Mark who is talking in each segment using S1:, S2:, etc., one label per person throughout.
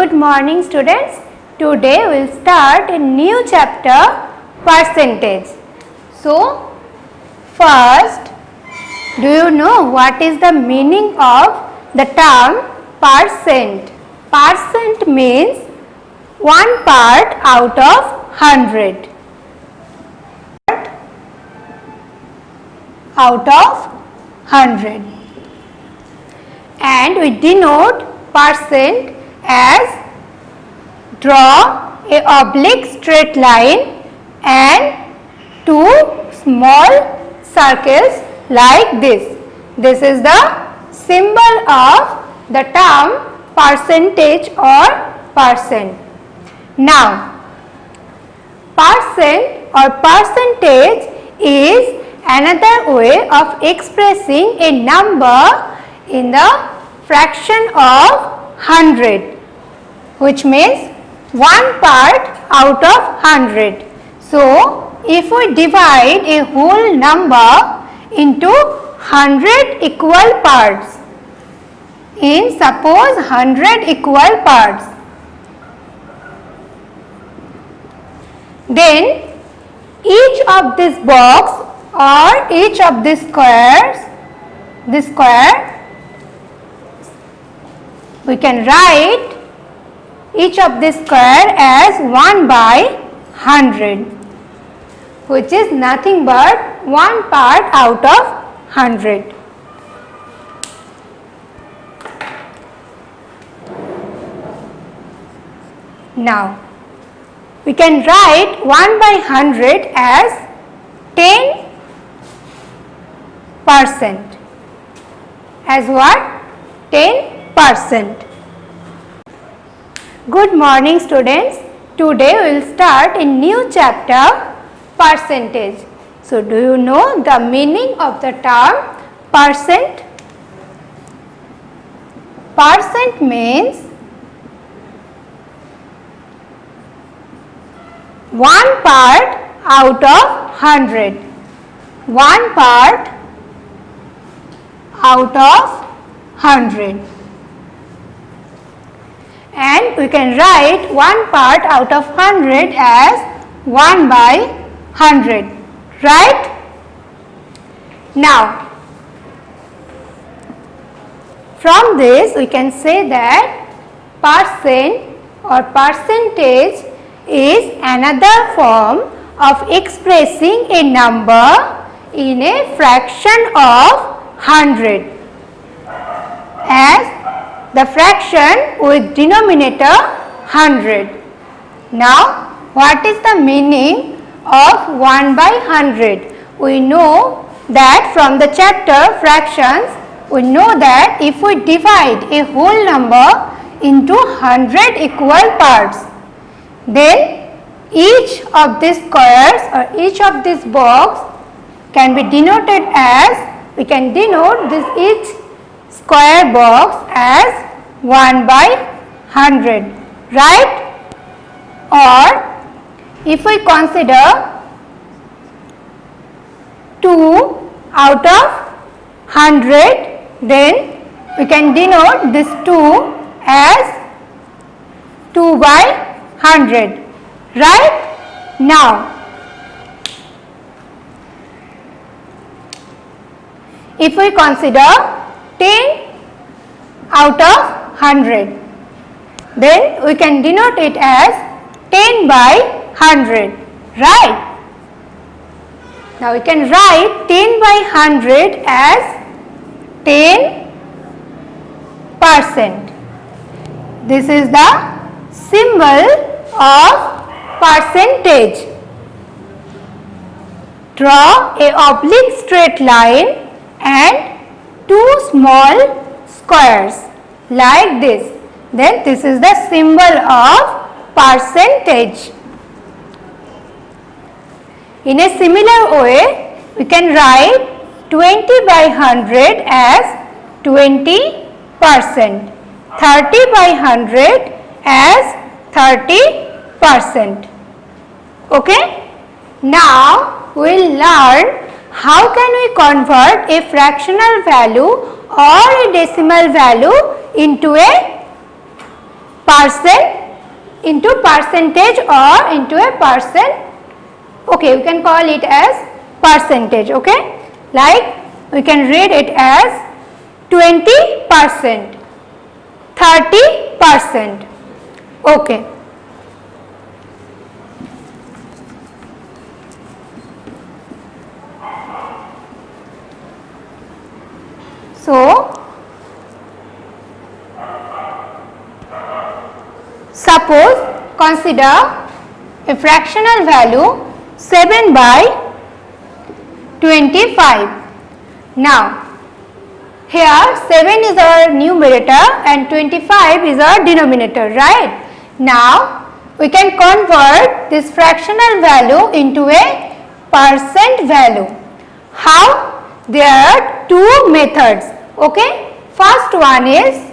S1: Good morning students. Today we will start a new chapter, percentage. So first, do you know what is the meaning of the term percent? Percent means 1 part out of 100. Out of 100. And we denote percent as draw a oblique straight line and two small circles like this. This is the symbol of the term percentage or percent. Now, percent or percentage is another way of expressing a number in the fraction of 100, which means 1 part out of 100. So, if we divide a whole number into 100 equal parts, in suppose 100 equal parts, then each of this box or each of these squares, this square, we can write each of this square as 1 by 100, which is nothing but 1 part out of 100. Now, we can write 1 by 100 as 10%. As what? 10%. Good morning students. Today we will start a new chapter, percentage. So, do you know the meaning of the term percent? Percent means 1 part out of 100. 1 part out of 100. And we can write 1 part out of 100 as 1 by 100, right? Now, from this we can say that percent or percentage is another form of expressing a number in a fraction of 100 as the fraction with denominator 100. Now, what is the meaning of 1 by 100? We know that from the chapter fractions, we know that if we divide a whole number into 100 equal parts, then each of these squares or each of these box can be denoted as, we can denote this each square box as 1 by 100, right? Or if we consider 2 out of 100, then we can denote this 2 as 2 by 100, right? Now, if we consider 10 out of 100, then we can denote it as 10 by 100, right? Now we can write 10 by 100 as 10%. This is the symbol of percentage. Draw a oblique straight line and two small squares like this. Then this is the symbol of percentage. In a similar way, we can write 20 by 100 as 20%, 30 by 100 as 30%. Okay? Now, we will learn how can we convert a fractional value or a decimal value into a percent into percentage or into a percent. Okay, we can call it as percentage. Okay, like we can read it as 20%, 30%. Okay. So, suppose consider a fractional value 7 by 25. Now, here 7 is our numerator and 25 is our denominator, right? Now, we can convert this fractional value into a percent value. How? There are two methods. Okay, first one is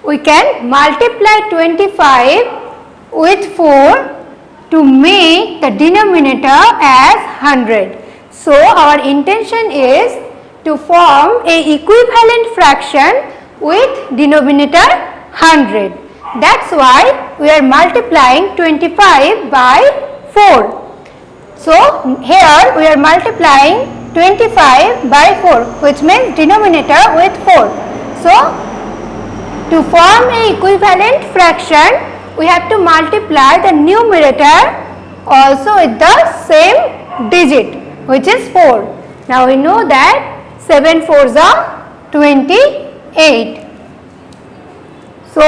S1: we can multiply 25 with 4 to make the denominator as 100. So, our intention is to form a equivalent fraction with denominator 100. That's why we are multiplying 25 by 4. So, here we are multiplying 25 by 4, which means denominator with 4. So, to form a equivalent fraction, we have to multiply the numerator also with the same digit, which is 4. Now, we know that 7 4s are 28. So,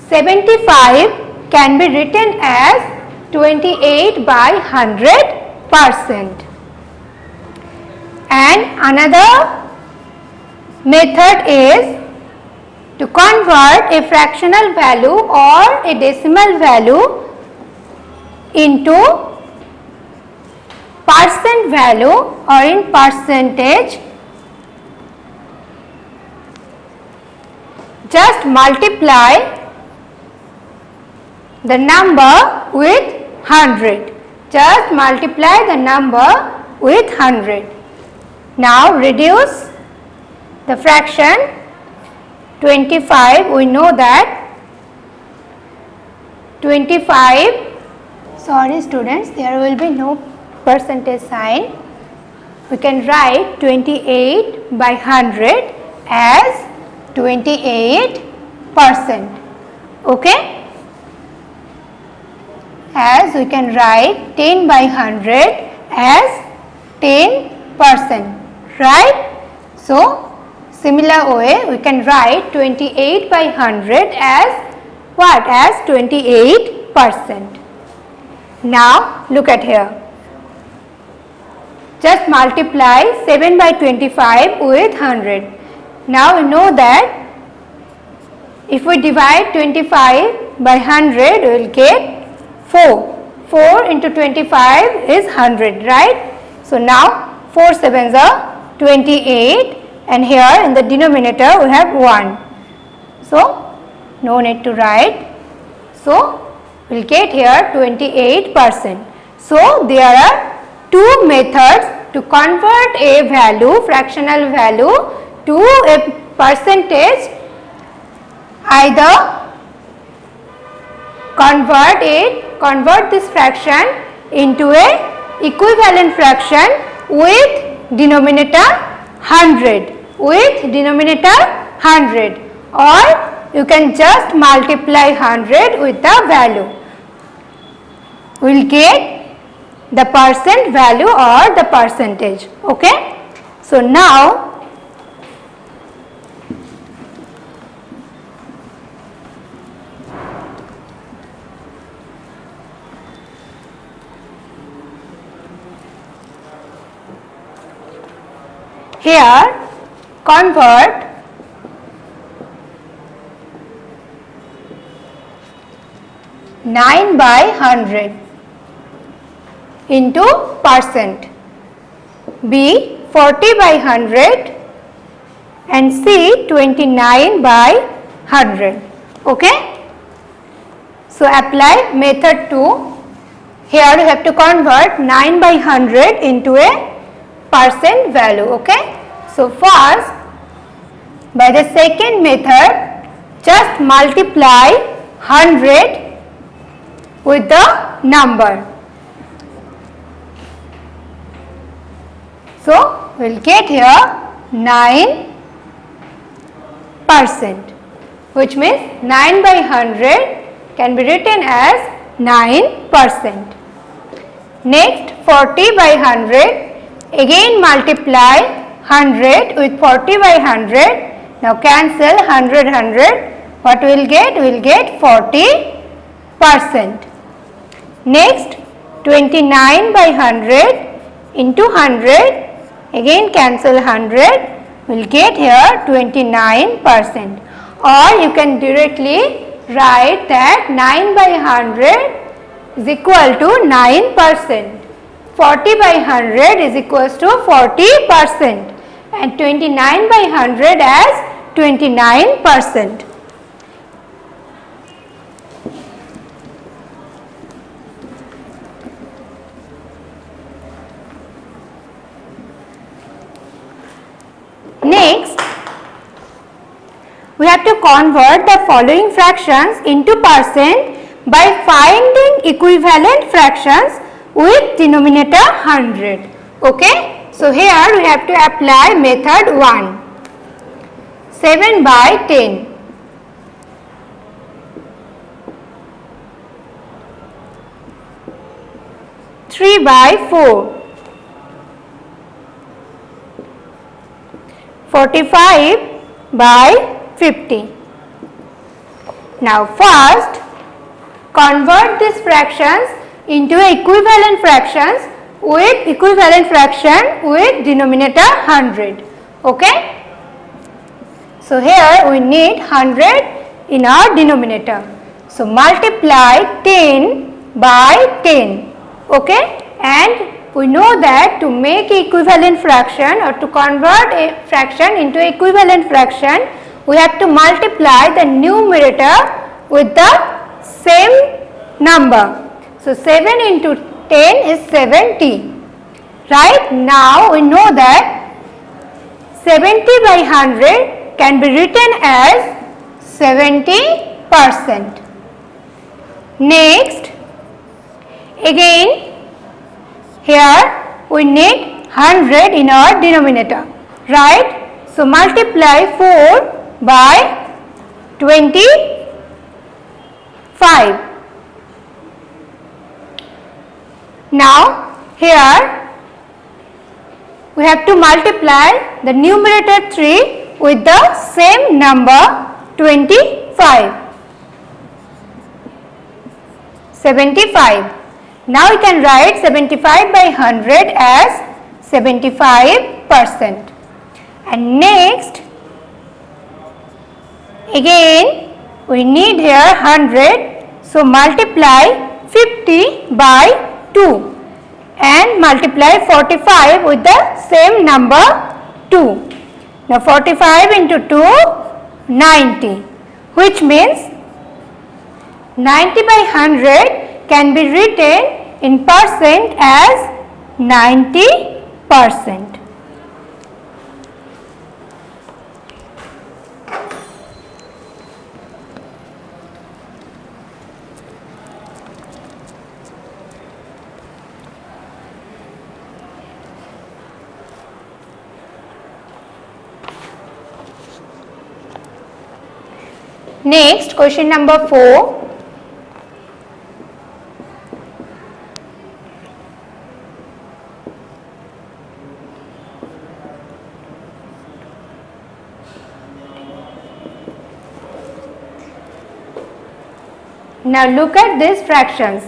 S1: 75 can be written as 28 by 100%. And another method is to convert a fractional value or a decimal value into percent value or in percentage. Just multiply the number with 100. Just multiply the number with 100. Now reduce the fraction 25. We know that 25, sorry students, there will be no percentage sign. We can write 28 by 100 as 28%. Okay? As we can write 10 by 100 as 10%, right? So, similar way we can write 28 by 100 as what? As 28%. Now, look at here. Just multiply 7 by 25 with 100. Now, we know that if we divide 25 by 100, we will get 4. 4 into 25 is 100, right? So, now 4 sevens are 28 and here in the denominator we have 1. So, no need to write. So, we will get here 28%. So, there are two methods to convert a value, fractional value to a percentage. Either convert this fraction into a equivalent fraction with denominator 100, or you can just multiply 100 with the value. We will get the percent value or the percentage. Okay? So, now here convert (9 by 100) into percent, B 40 by 100 and C 29 by 100. Okay? So, apply method 2. Here you have to convert 9 by 100 into a percent value. Okay? So first, by the second method, just multiply 100 with the number. So we will get here 9%, which means 9 by 100 can be written as 9%. Next, 40 by 100, again multiply 100 with 40 by 100. Now cancel 100, 100. What we will get? We will get 40%. Next, 29 by 100 into 100. Again cancel 100. We will get here 29%. Or you can directly write that 9 by 100 is equal to 9%. 40 by 100 is equals to 40%. And 29 by 100 as 29%. Next, we have to convert the following fractions into percent by finding equivalent fractions with denominator 100. Okay, so here we have to apply method 1. 7 by 10. 3 by 4. 45 by 50. Now first, convert these fractions into equivalent fractions with denominator 100. Okay. So here we need 100 in our denominator. So multiply 10 by 10. Okay. And we know that to make equivalent fraction or to convert a fraction into equivalent fraction, we have to multiply the numerator with the same number. So 7 into 10 is 70. Right? Now we know that 70 by 100 can be written as 70%. Next, again here we need 100 in our denominator, right? So multiply 4 by 25. Now here we have to multiply the numerator 3 with the same number 25. 75. Now we can write 75 by 100 as 75%. And next, again we need here 100. So multiply 50 by 2 and multiply 45 with the same number 2. Now 45 into 2, 90, which means 90 by 100 can be written in percent as 90%. Next, question number 4. Now look at these fractions.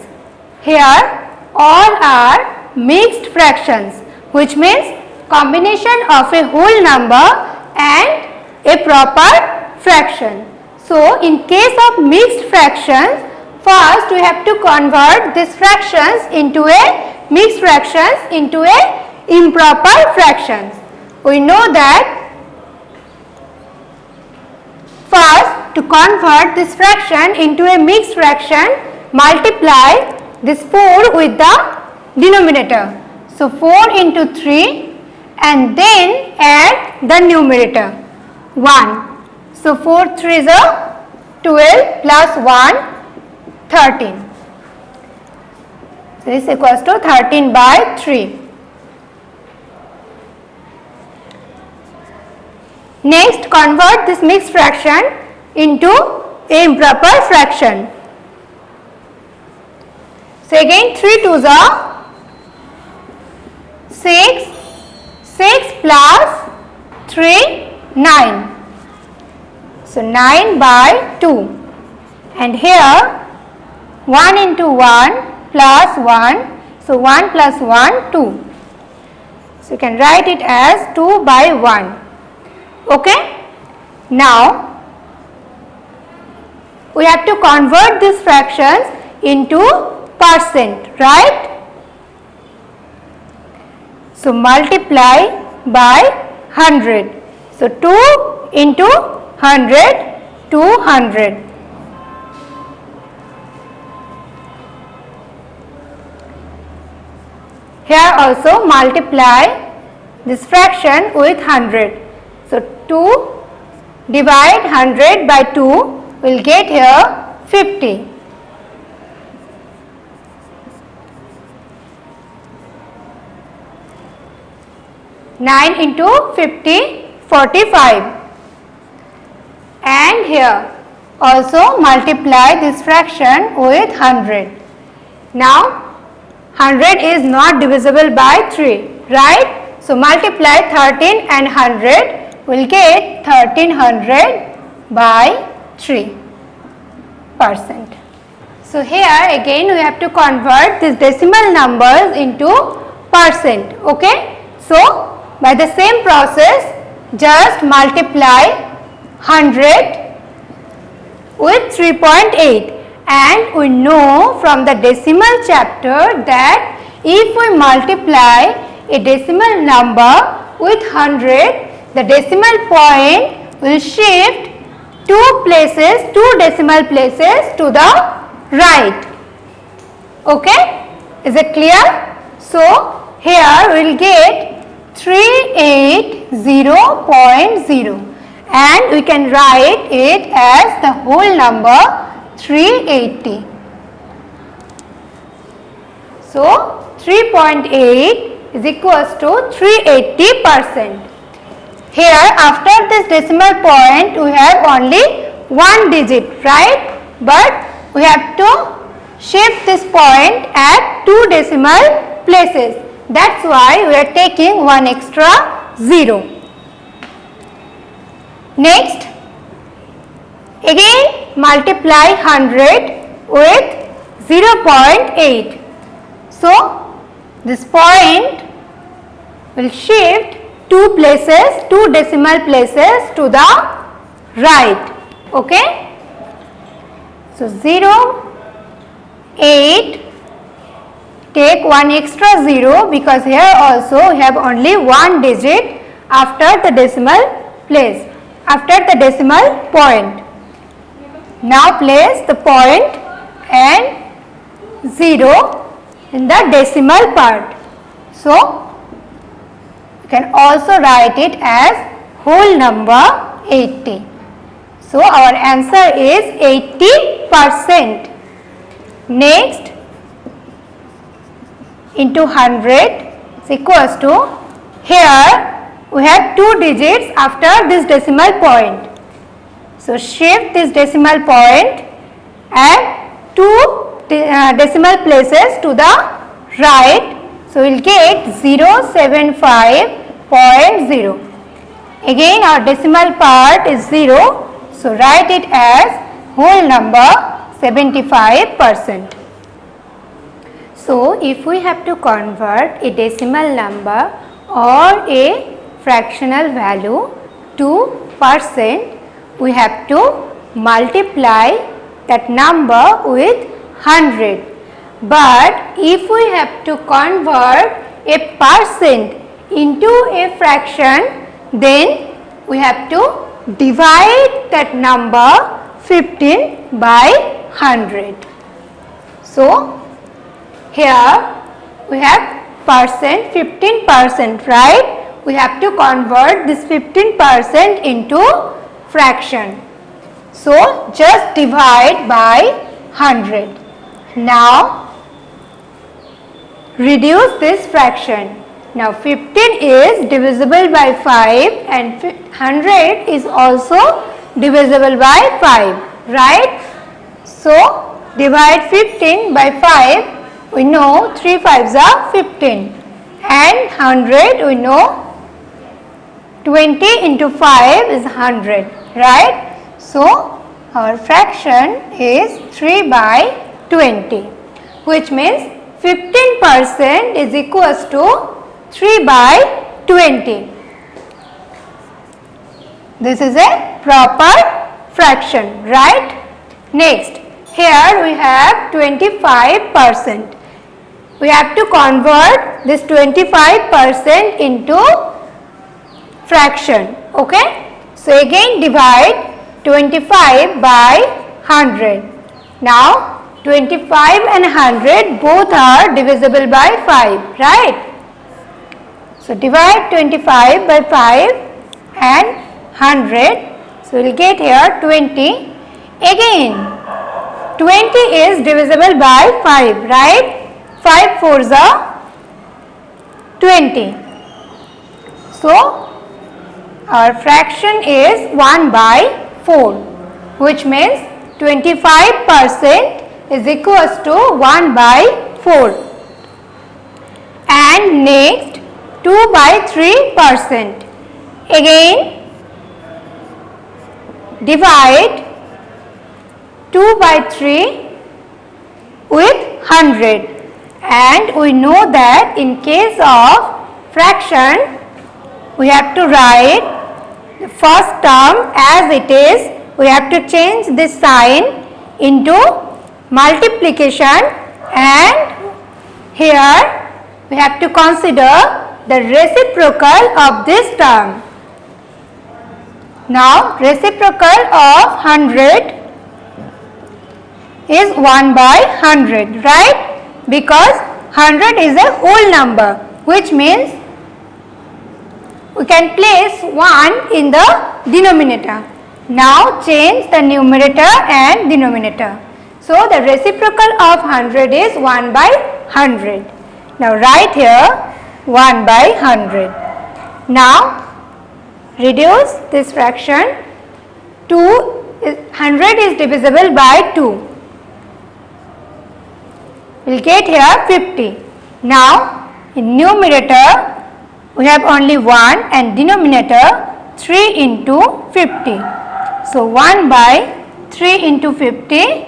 S1: Here all are mixed fractions, which means combination of a whole number and a proper fraction. So in case of mixed fractions, first we have to convert these fractions into a mixed fractions into a improper fractions. We know that first, to convert this fraction into a mixed fraction, multiply this 4 with the denominator. So 4 into 3 and then add the numerator 1. So 4 3s are 12 plus 1 13. So this is equals to 13 by 3. Next, convert this mixed fraction into a improper fraction. So again 3 2s are 6, 6 plus 3 9. So 9 by 2, and here 1 into 1 plus 1, so 1 plus 1 2. So you can write it as 2 by 1. Okay. Now we have to convert these fractions into percent, right? So multiply by 100. So 2 into 100, 200. Here also multiply this fraction with 100. So 2 divide 100 by 2 will get here 50. Nine into 50, 45. And here also multiply this fraction with 100. Now 100 is not divisible by 3, right? So multiply 13 and 100 will get 1300 by 3%. So here again we have to convert these decimal numbers into percent. Okay. So by the same process, just multiply 100 with 3.8, and we know from the decimal chapter that if we multiply a decimal number with 100, the decimal point will shift 2 decimal places to the right. Okay, is it clear? So here we will get 380.0, and we can write it as the whole number 380. So 3.8 is equals to 380%. Here after this decimal point we have only one digit, right? But we have to shift this point at 2 decimal places. That's why we are taking one extra 0. Next, again multiply 100 with 0.8. So this point will shift 2 decimal places to the right. Okay. So 0, 8, take one extra 0 because here also we have only one digit after the decimal place, after the decimal point. Now place the point and 0 in the decimal part. So you can also write it as whole number 80. So our answer is 80%. Next, into 100 is equals to, here we have 2 digits after this decimal point. So shift this decimal point and 2 decimal places to the right. So we will get 075.0. Again our decimal part is 0. So write it as whole number 75%. So if we have to convert a decimal number or a fractional value to percent, we have to multiply that number with 100. But if we have to convert a percent into a fraction, then we have to divide that number 15 by 100. So here we have percent, 15%, right? we have to convert this 15% into fraction. So just divide by 100. Now reduce this fraction. Now 15 is divisible by 5 and 100 is also divisible by 5, right? So divide 15 by 5, we know 3 5s are 15, and 100 we know 20 into 5 is 100, right? So our fraction is 3 by 20, which means 15% is equals to 3 by 20. This is a proper fraction, right? Next, here we have 25%. We have to convert this 25% into fraction, okay? So again divide 25 by 100. Now 25 and 100 both are divisible by 5, right? So divide 25 by 5 and 100. So we will get here 20. Again 20 is divisible by 5, right? 5 4s are 20. So our fraction is 1 by 4, which means 25% is equals to 1 by 4. And next 2 by 3%. Again divide 2 by 3 with 100, and we know that in case of fraction we have to write the first term as it is. We have to change this sign into multiplication, and here we have to consider the reciprocal of this term. Now reciprocal of 100 is 1 by 100, right? Because 100 is a whole number, which means we can place 1 in the denominator. Now change the numerator and denominator. So the reciprocal of 100 is 1 by 100. Now write here 1 by 100. Now reduce this fraction. 100 is divisible by 2. We will get here 50. Now in numerator we have only 1 and denominator 3 into 50. So 1 by 3 into 50,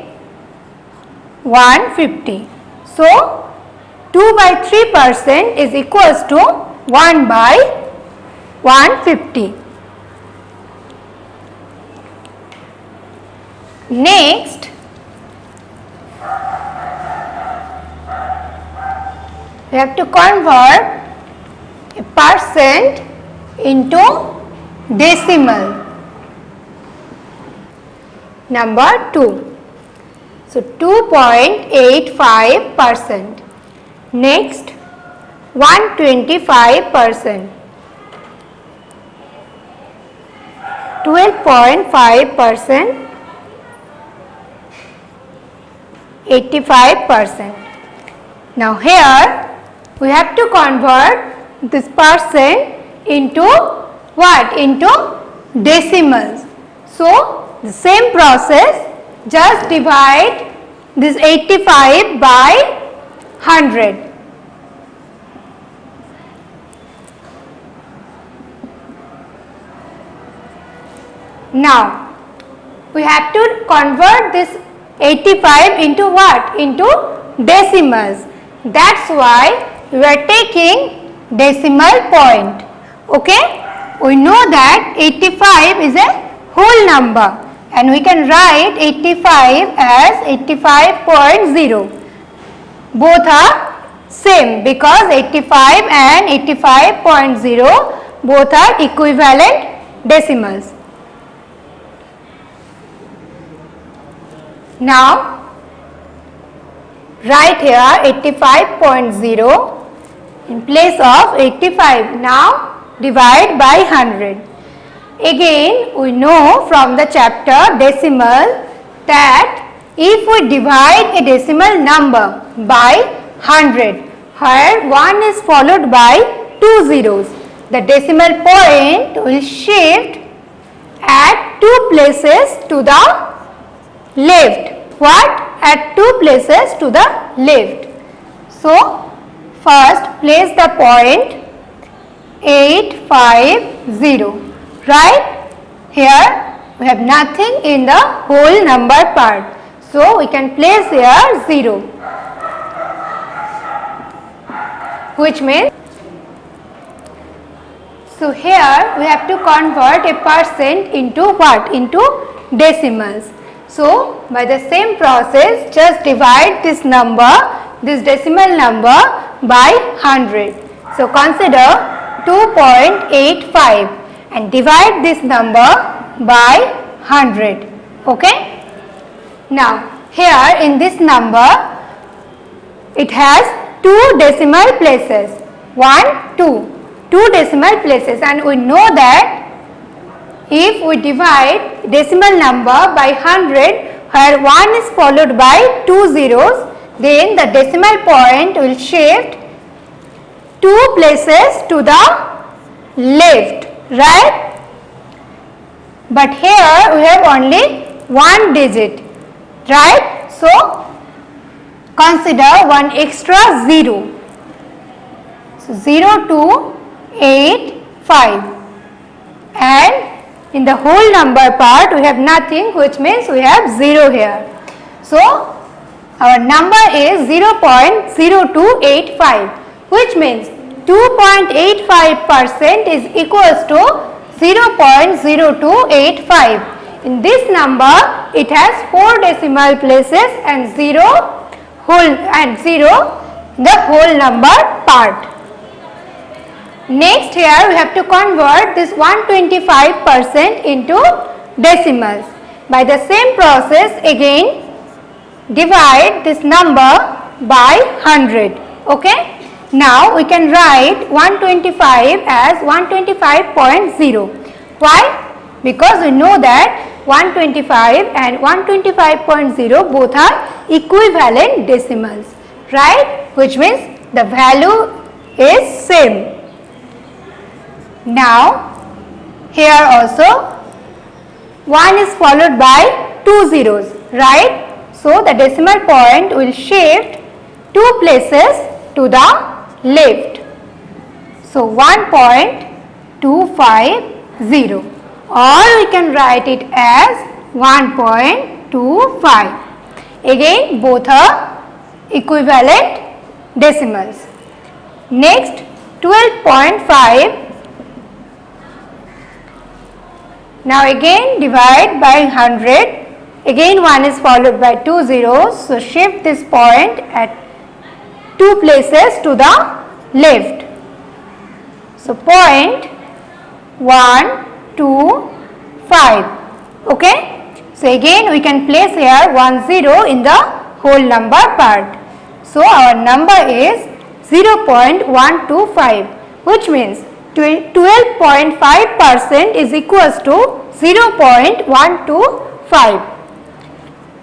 S1: 150. So 2 by 3% is equals to 1 by 150. Next, we have to convert a percent into decimal. Number 2. So 2.85%. Next, 125%. 12.5%. 85%. Now here we have to convert this percent into what? Into decimals. So the same process, just divide this 85 by 100. Now we have to convert this 85 into what? Into decimals. That's why we are taking decimal point. Okay? We know that 85 is a whole number, and we can write 85 as 85.0. Both are same because 85 and 85.0 both are equivalent decimals. Now write here 85.0 in place of 85. Now divide by 100. Again, we know from the chapter decimal that if we divide a decimal number by 100, where 1 is followed by 2 zeros, the decimal point will shift at 2 places to the left. What? At 2 places to the left. So, first place the point 850. Right? Here we have nothing in the whole number part. So, we can place here 0, which means, so here we have to convert a percent into what? Into decimals. So, by the same process, just divide this number, this decimal number by 100. So, consider 2.85 and divide this number by 100. Okay? Now, here in this number, it has 2 decimal places. 1, 2. 2 decimal places, and we know that if we divide decimal number by 100, where 1 is followed by 2 zeros, then the decimal point will shift 2 places to the left, right? But here we have only 1 digit, right? So, consider 1 extra 0. So, 0 to 8, 5, and in the whole number part we have nothing, which means we have 0 here. So, our number is 0.0285, which means 2.85% is equals to 0.0285. In this number, it has 4 decimal places and 0 in the whole number part. Next, here we have to convert this 125% into decimals. By the same process, again divide this number by 100. Okay? Now we can write 125 as 125.0. Why? Because we know that 125 and 125.0 both are equivalent decimals, right? Which means the value is same. Now, here also 1 is followed by 2 zeros, right? So, the decimal point will shift 2 places to the left. So, 1.250, or we can write it as 1.25. Again, both are equivalent decimals. Next, 12.5. Now again divide by 100. Again 1 is followed by 2 zeros. So shift this point at 2 places to the left. So point 1, 2, 5. Okay. So again we can place here 1 0 in the whole number part. So our number is 0.125, which means 12.5% is equals to 0.125.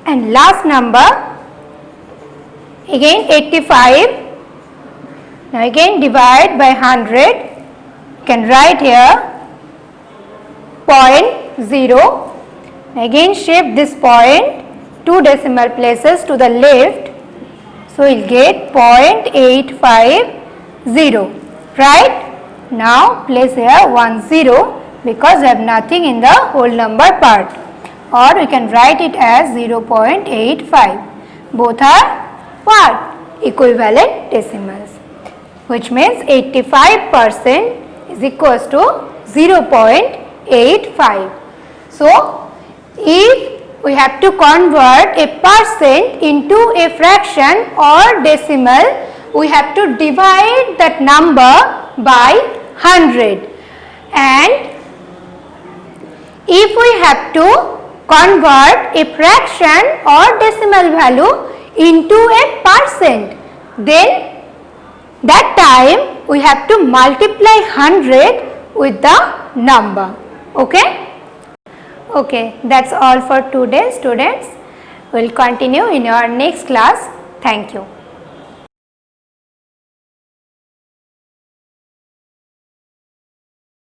S1: And last number, again 85. Now again divide by 100. You can write here 0.0. Again shift this point 2 decimal places to the left. So we will get 0.850, right? Now place here 1 0 because we have nothing in the whole number part, or we can write it as 0.85. Both are what? Equivalent decimals, which means 85% is equals to 0.85. So, if we have to convert a percent into a fraction or decimal, we have to divide that number by 100, and if we have to convert a fraction or decimal value into a percent, then that time we have to multiply 100 with the number. Okay? Okay, that's all for today, students. We'll continue in our next class. Thank you.